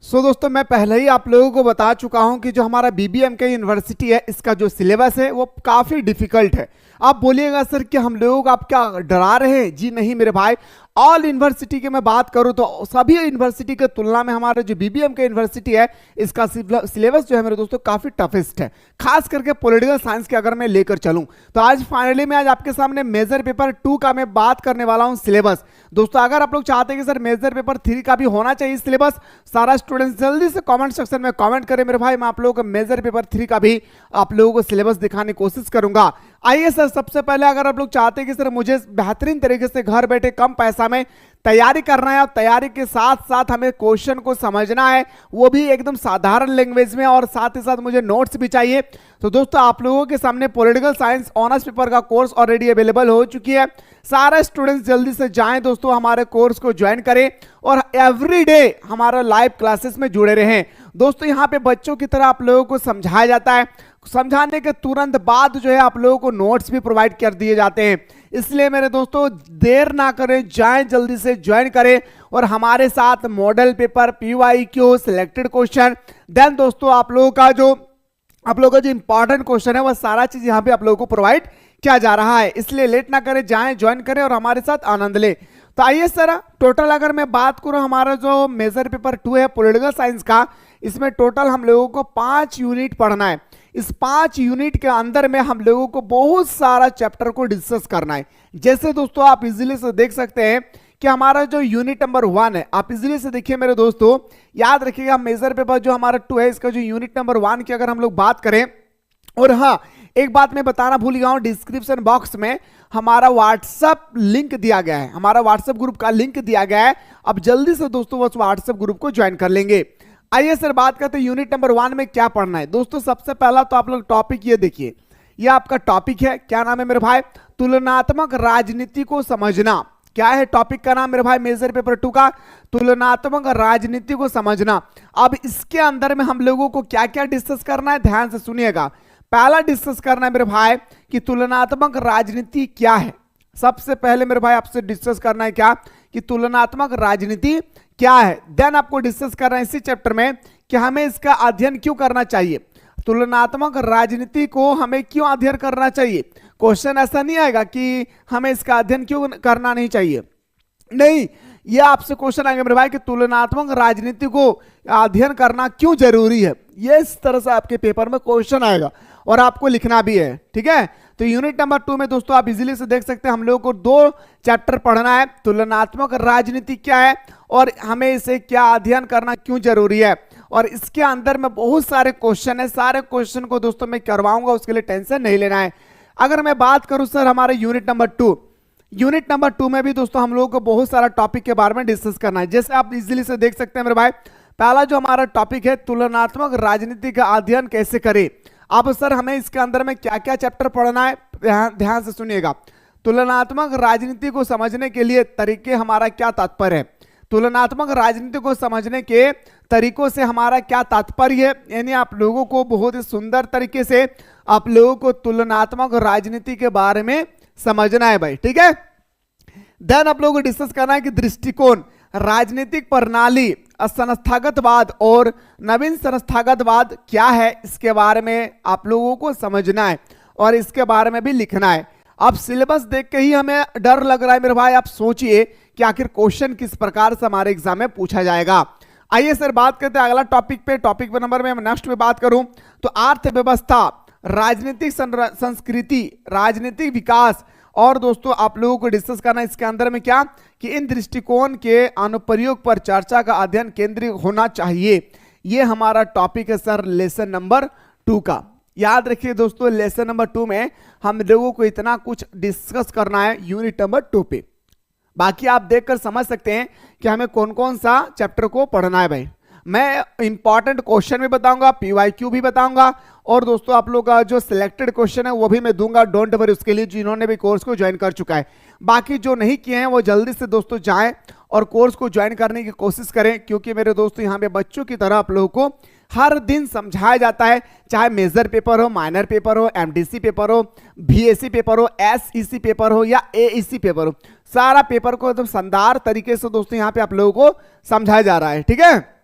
दोस्तों मैं पहले ही आप लोगों को बता चुका हूं कि जो हमारा बीबीएमके यूनिवर्सिटी है इसका जो सिलेबस है वो काफ़ी डिफिकल्ट है। आप बोलिएगा सर कि हम लोगों को आप क्या डरा रहे हैं? जी नहीं मेरे भाई, ऑल यूनिवर्सिटी की मैं बात करूं तो सभी यूनिवर्सिटी की तुलना में हमारा जो बीबीएमके यूनिवर्सिटी है इसका सिलेबस जो है मेरे दोस्तों काफ़ी टफेस्ट है, खास करके पॉलिटिकल साइंस के अगर मैं लेकर चलूं तो आज फाइनली मैं आज आपके सामने मेजर पेपर 2 का मैं बात करने वाला हूं सिलेबस। दोस्तों अगर आप लोग चाहते हैं कि सर मेजर पेपर 3 का भी होना चाहिए सिलेबस, सारा स्टूडेंट्स जल्दी से कमेंट सेक्शन में कमेंट करें मेरे भाई, मैं आप लोगों को मेजर पेपर 3 का भी आप लोगों को सिलेबस दिखाने की कोशिश करूंगा। आइए सर, सबसे पहले अगर आप लोग चाहते हैं कि सर मुझे बेहतरीन तरीके से घर बैठे कम पैसा में तैयारी करना है और तैयारी के साथ साथ हमें क्वेश्चन को समझना है वो भी एकदम साधारण लैंग्वेज में और साथ ही साथ मुझे नोट्स भी चाहिए, तो दोस्तों आप लोगों के सामने पॉलिटिकल साइंस ऑनर्स पेपर का कोर्स ऑलरेडी अवेलेबल हो चुकी है। सारे स्टूडेंट्स जल्दी से जाएं दोस्तों, हमारे कोर्स को ज्वाइन करें और एवरी डे हमारा लाइव क्लासेस में जुड़े रहें। दोस्तों यहाँ पे बच्चों की तरह आप लोगों को समझाया जाता है, समझाने के तुरंत बाद जो है आप लोगों को नोट्स भी प्रोवाइड कर दिए जाते हैं। इसलिए मेरे दोस्तों देर ना करें, जाएं जल्दी से ज्वाइन करें और हमारे साथ model paper, PYQ, selected question, then दोस्तों आप लोगों का जो इंपॉर्टेंट क्वेश्चन है वह सारा चीज यहाँ पे आप लोगों को प्रोवाइड किया जा रहा है। इसलिए लेट ना करें, जाएं ज्वाइन करें और हमारे साथ आनंद लें। तो आइए सर, टोटल अगर मैं बात करूं हमारा जो मेजर पेपर 2 है पॉलिटिकल साइंस का, इसमें टोटल हम लोगों को 5 यूनिट पढ़ना है। इस 5 यूनिट के अंदर में हम लोगों को बहुत सारा चैप्टर को डिस्कस करना है। जैसे दोस्तों आप इजीली से देख सकते हैं कि हमारा जो यूनिट नंबर 1 है, आप इजीली से देखिए मेरे दोस्तों, याद रखिएगा मेजर पेपर जो हमारा 2 है इसका जो यूनिट नंबर 1 की अगर हम लोग बात करें, और हाँ एक बात मैं बताना भूल गया हूं, डिस्क्रिप्शन बॉक्स में हमारा व्हाट्सएप लिंक दिया गया है, हमारा व्हाट्सएप ग्रुप का लिंक दिया गया है। अब जल्दी से दोस्तों उस व्हाट्सएप ग्रुप को ज्वाइन कर लेंगे। आइए सर बात करते हैं यूनिट नंबर 1 में क्या पढ़ना है। दोस्तों सबसे पहला तो आप लोग टॉपिक ये देखिए, ये आपका टॉपिक है, क्या नाम है मेरे भाई? तुलनात्मक राजनीति को समझना। क्या है टॉपिक का नाम मेरे भाई मेजर पेपर 2 का? तुलनात्मक राजनीति को समझना। अब इसके अंदर में हम लोगों को क्या क्या डिस्कस करना है, ध्यान से सुनिएगा। पहला डिस्कस करना है मेरे भाई कि तुलनात्मक राजनीति क्या है। सबसे पहले मेरे भाई आपसे डिस्कस करना है क्या कि तुलनात्मक राजनीति क्या है। देन आपको डिस्कस करना है इसी चैप्टर में कि हमें इसका अध्ययन क्यों करना चाहिए, तुलनात्मक राजनीति को हमें क्यों अध्ययन करना चाहिए। क्वेश्चन ऐसा नहीं आएगा कि हमें इसका अध्ययन क्यों करना नहीं चाहिए, नहीं, यह आपसे क्वेश्चन आएंगे मेरे भाई कि तुलनात्मक राजनीति को अध्ययन करना क्यों जरूरी है। ये इस तरह से आपके पेपर में क्वेश्चन आएगा और आपको लिखना भी है, ठीक है। तो यूनिट नंबर 2 में दोस्तों आप इजीली से देख सकते हैं हम लोगों को 2 चैप्टर पढ़ना है, तुलनात्मक राजनीति क्या है और हमें इसे क्या अध्ययन करना क्यों जरूरी है। और इसके अंदर में बहुत सारे क्वेश्चन है, सारे क्वेश्चन को दोस्तों मैं करवाऊंगा, उसके लिए टेंशन नहीं लेना है। अगर मैं बात करूं सर हमारे यूनिट नंबर 2 में भी दोस्तों हम लोगों को बहुत सारा टॉपिक के बारे में डिस्कस करना है। जैसे आप इजीली से देख सकते हैं मेरे भाई, पहला जो हमारा टॉपिक है तुलनात्मक राजनीति का अध्ययन कैसे करें। अब सर हमें इसके अंदर में क्या क्या चैप्टर पढ़ना है, ध्यान से सुनिएगा। तुलनात्मक राजनीति को समझने के लिए तरीके हमारा क्या तात्पर्य है, तुलनात्मक राजनीति को समझने के तरीकों से हमारा क्या तात्पर्य है, यानी आप लोगों को बहुत ही सुंदर तरीके से आप लोगों को तुलनात्मक राजनीति के बारे में समझना है भाई, ठीक है। देन आप लोगों को डिस्कस करना है कि दृष्टिकोण, राजनीतिक प्रणाली, संस्थागतवाद और नवीन संस्थागतवाद क्या है, इसके बारे में आप लोगों को समझना है और इसके बारे में भी लिखना है। अब सिलेबस देख के ही हमें डर लग रहा है मेरे भाई, आप सोचिए कि आखिर क्वेश्चन किस प्रकार से हमारे एग्जाम में पूछा जाएगा। आइए सर बात करते हैं अगला टॉपिक पे। टॉपिक पे नंबर में नेक्स्ट में बात करूं तो अर्थव्यवस्था, राजनीतिक संस्कृति, राजनीतिक विकास, और दोस्तों आप लोगों को डिस्कस करना है इसके अंदर में क्या कि इन दृष्टिकोण के अनुप्रयोग पर चर्चा का अध्ययन केंद्रित होना चाहिए। ये हमारा टॉपिक है सर लेसन नंबर 2 का। याद रखिए दोस्तों लेसन नंबर 2 में हम लोगों को इतना कुछ डिस्कस करना है यूनिट नंबर 2 पे। बाकी आप देखकर समझ सकते हैं कि हमें कौन कौन सा चैप्टर को पढ़ना है भाई। मैं इंपॉर्टेंट क्वेश्चन भी बताऊंगा, पीवाईक्यू भी बताऊंगा, और दोस्तों आप लोग का जो सिलेक्टेड क्वेश्चन है वो भी मैं दूंगा, डोंट वरी, उसके लिए जिन्होंने भी कोर्स को ज्वाइन कर चुका है। बाकी जो नहीं किए हैं वो जल्दी से दोस्तों जाएं और कोर्स को ज्वाइन करने की कोशिश करें, क्योंकि मेरे दोस्तों यहाँ पे बच्चों की तरह आप लोगों को हर दिन समझाया जाता है, चाहे मेजर पेपर हो, माइनर पेपर हो, एमडीसी पेपर हो, बीएससी पेपर हो, एसईसी पेपर हो या एईसी पेपर हो, सारा पेपर को एकदम शानदार तरीके से दोस्तों यहाँ पे आप लोगों को समझाया जा रहा है, ठीक है।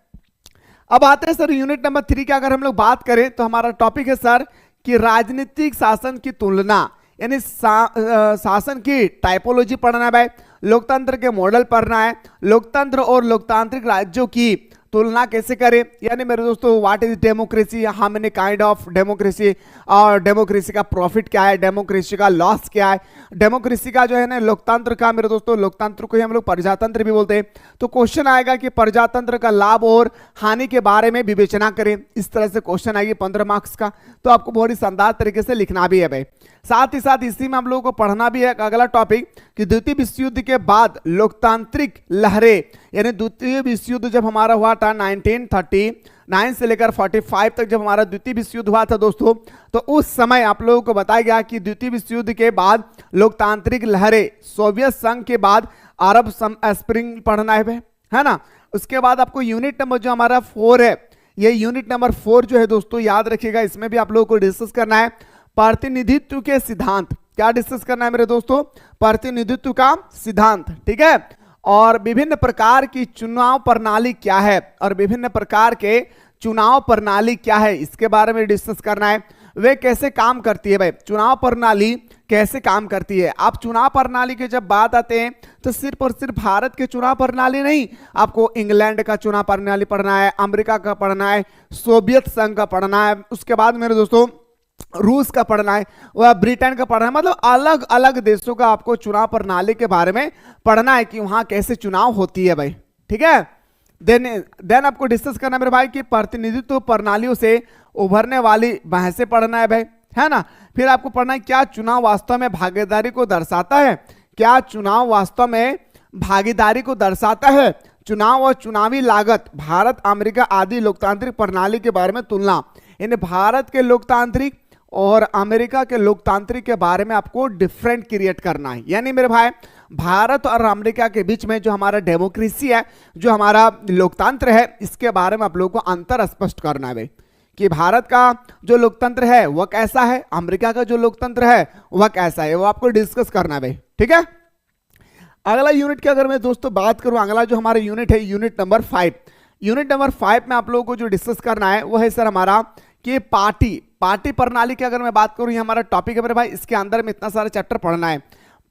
अब आते हैं सर यूनिट नंबर 3 की अगर हम लोग बात करें तो हमारा टॉपिक है सर कि राजनीतिक शासन की तुलना, यानी शासन की टाइपोलॉजी पढ़ना है भाई, लोकतंत्र के मॉडल पढ़ना है, लोकतंत्र और लोकतांत्रिक राज्यों की तुलना कैसे करें, यानी मेरे दोस्तों what is democracy, how many kind of democracy, और डेमोक्रेसी का प्रॉफिट क्या है, डेमोक्रेसी का लॉस क्या है, डेमोक्रेसी का जो है ना लोकतंत्र का, मेरे दोस्तों लोकतंत्र को ही हम लोग प्रजातंत्र भी बोलते हैं। तो क्वेश्चन आएगा कि प्रजातंत्र का लाभ और हानि के बारे में विवेचना करें, इस तरह से क्वेश्चन आएगी 15 मार्क्स का। तो आपको बहुत ही शानदार तरीके से लिखना भी है भाई। साथ ही साथ इसी में हम लोगों को पढ़ना भी है अगला टॉपिक कि द्वितीय विश्व युद्ध के बाद लोकतांत्रिक लहरें, यानी द्वितीय विश्व युद्ध जब हमारा हुआ था 1939 से लेकर 45 तक जब हमारा द्वितीय विश्व युद्ध हुआ था दोस्तों, तो उस समय आप लोगों को बताया गया कि द्वितीय विश्व युद्ध के बाद लोकतांत्रिक लहरें, सोवियत संघ के बाद अरब स्प्रिंग पढ़ना है ना। उसके बाद आपको यूनिट नंबर जो हमारा 4 है, ये यूनिट नंबर 4 जो है दोस्तों याद रखिएगा, इसमें भी आप लोगों को डिस्कस करना है प्रतिनिधित्व के सिद्धांत। क्या डिस्कस करना है मेरे दोस्तों? प्रतिनिधित्व का सिद्धांत, ठीक है। और विभिन्न प्रकार की चुनाव प्रणाली क्या है, और विभिन्न प्रकार के चुनाव प्रणाली क्या है, इसके बारे में डिस्कस करना है। वे कैसे काम करती है भाई, चुनाव प्रणाली कैसे काम करती है। आप चुनाव प्रणाली की जब बात आते हैं तो सिर्फ और सिर्फ भारत के चुनाव प्रणाली नहीं, आपको इंग्लैंड का चुनाव प्रणाली पढ़ना है, अमेरिका का पढ़ना है, सोवियत संघ का पढ़ना है, उसके बाद मेरे दोस्तों रूस का पढ़ना है, वह ब्रिटेन का पढ़ना है। मतलब अलग अलग देशों का आपको चुनाव प्रणाली के बारे में पढ़ना है कि वहां कैसे चुनाव होती है भाई, ठीक है। देन आपको डिस्कस करना है मेरे भाई कि प्रतिनिधित्व प्रणालियों से उभरने वाली बहसें पढ़ना है भाई, है ना। फिर आपको पढ़ना है क्या चुनाव वास्तव में भागीदारी को दर्शाता है, क्या चुनाव वास्तव में भागीदारी को दर्शाता है, चुनाव और चुनावी लागत, भारत अमेरिका आदि लोकतांत्रिक प्रणाली के बारे में तुलना, यानी भारत के लोकतांत्रिक और अमेरिका के लोकतांत्रिक के बारे में आपको डिफरेंट क्रिएट करना है। यानी मेरे भाई भारत और अमेरिका के बीच में जो हमारा डेमोक्रेसी है, जो हमारा लोकतंत्र है, इसके बारे में आप लोगों को अंतर स्पष्ट करना है भाई कि भारत का जो लोकतंत्र है वह कैसा है, अमेरिका का जो लोकतंत्र है वह कैसा है, वो आपको डिस्कस करना है भाई, ठीक है। अगला यूनिट की अगर मैं दोस्तों बात करूं, अगला जो हमारा यूनिट है यूनिट नंबर 5। यूनिट नंबर 5 में आप लोगों को जो डिस्कस करना है वो है सर हमारा कि पार्टी प्रणाली की अगर मैं बात करूं, ये हमारा टॉपिक है मेरे भाई, इसके अंदर में इतना सारा चैप्टर पढ़ना है।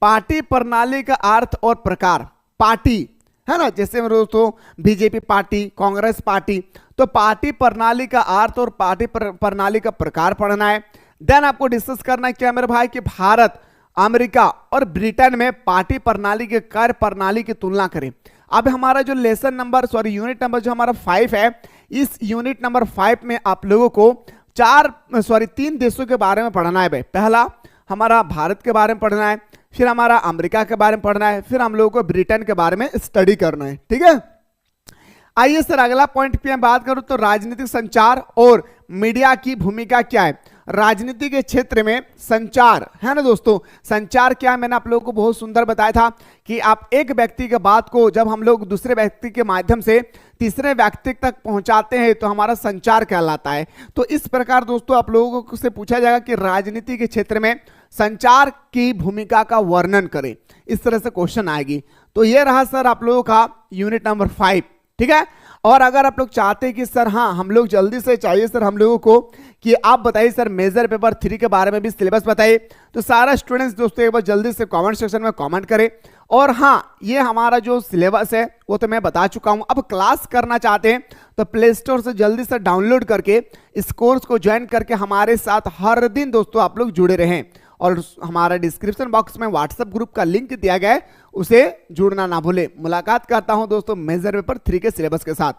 पार्टी प्रणाली का अर्थ और प्रकार, पार्टी है ना, जैसे मेरे दोस्तों बीजेपी पार्टी, कांग्रेस पार्टी, तो पार्टी प्रणाली का अर्थ और पार्टी प्रणाली का प्रकार पढ़ना है। देन आपको डिस्कस करना है क्या मेरे भाई कि भारत, अमेरिका और ब्रिटेन में पार्टी प्रणाली के कार्य प्रणाली की तुलना करें। अब हमारा जो यूनिट नंबर जो हमारा 5 है, इस यूनिट नंबर 5 में आप लोगों को 3 देशों के बारे में पढ़ना है भाई। पहला हमारा भारत के बारे में पढ़ना है, फिर हमारा अमेरिका के बारे में पढ़ना है, फिर हम लोगों को ब्रिटेन के बारे में स्टडी करना है, ठीक है। आइए सर अगला पॉइंट पे मैं बात करूं तो राजनीतिक संचार और मीडिया की भूमिका क्या है। राजनीति के क्षेत्र में संचार है ना दोस्तों, संचार क्या है, मैंने आप लोगों को बहुत सुंदर बताया था कि आप एक व्यक्ति के बात को जब हम लोग दूसरे व्यक्ति के माध्यम से तीसरे व्यक्ति तक पहुंचाते हैं तो हमारा संचार कहलाता है। तो इस प्रकार दोस्तों आप लोगों से पूछा जाएगा कि राजनीति के क्षेत्र में संचार की भूमिका का वर्णन करें, इस तरह से क्वेश्चन आएगी। तो ये रहा सर आप लोगों का यूनिट नंबर 5, ठीक है। और अगर आप लोग चाहते हैं कि सर हाँ हम लोग जल्दी से चाहिए सर हम लोगों को कि आप बताइए सर मेजर पेपर 3 के बारे में भी सिलेबस बताइए, तो सारा स्टूडेंट्स दोस्तों एक बार जल्दी से कमेंट सेक्शन में कमेंट करें। और हाँ ये हमारा जो सिलेबस है वो तो मैं बता चुका हूं, अब क्लास करना चाहते हैं तो प्ले स्टोर से जल्दी से डाउनलोड करके इस कोर्स को ज्वाइन करके हमारे साथ हर दिन दोस्तों आप लोग जुड़े रहें। और हमारा डिस्क्रिप्शन बॉक्स में व्हाट्सएप ग्रुप का लिंक दिया गया है, उसे जुड़ना ना भूले। मुलाकात करता हूं दोस्तों मेजर पेपर 3 के सिलेबस के साथ।